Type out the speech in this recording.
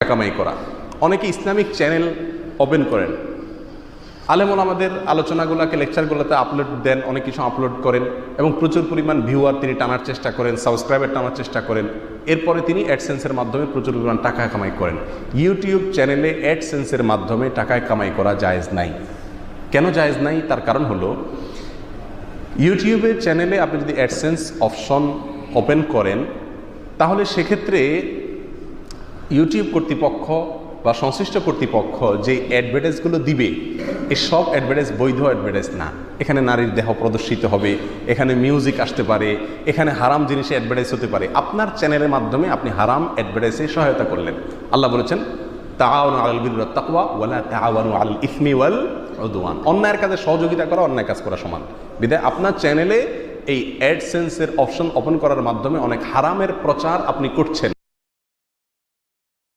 কামাই করা। অনেকে ইসলামিক চ্যানেল ওপেন করেন, আলেমুল আমাদের আলোচনাগুলোকে লেকচারগুলোতে আপলোড দেন, অনেক কিছু আপলোড করেন এবং প্রচুর পরিমাণ ভিউয়ার তিনি টানার চেষ্টা করেন, সাবস্ক্রাইবার টানার চেষ্টা করেন। এরপরে তিনি অ্যাডসেন্সের মাধ্যমে প্রচুর পরিমাণ টাকা কামাই করেন। ইউটিউব চ্যানেলে অ্যাডসেন্সের মাধ্যমে টাকা কামাই করা জায়েজ নাই। কেন জায়েজ নাই? তার কারণ হলো ইউটিউবের চ্যানেলে আপনি যদি অ্যাডসেন্স অপশন ওপেন করেন তাহলে সেক্ষেত্রে ইউটিউব কর্তৃপক্ষ বা সংশ্লিষ্ট কর্তৃপক্ষ যে অ্যাডভার্টাইজগুলো দিবে এই সব অ্যাডভার্টাইজ বৈধ অ্যাডভার্টাইজ না। এখানে নারীর দেহ প্রদর্শিত হবে, এখানে মিউজিক আসতে পারে, এখানে হারাম জিনিসে অ্যাডভার্টাইজ হতে পারে। আপনার চ্যানেলের মাধ্যমে আপনি হারাম অ্যাডভার্টাইজে সহায়তা করলেন। আল্লাহ বলেছেন তাআওয়ানু আলাল বিররি ওয়াত তাকওয়া ওয়া লা তাআওয়ানু আলাল ইসমি ওয়াল উদওয়ান। অন্যায়ের কাজে সহযোগিতা করা অন্যায় কাজ করা সমান। বিধায় আপনার চ্যানেলে এই অ্যাডসেন্সের অপশন ওপেন করার মাধ্যমে অনেক হারামের প্রচার আপনি করছেন।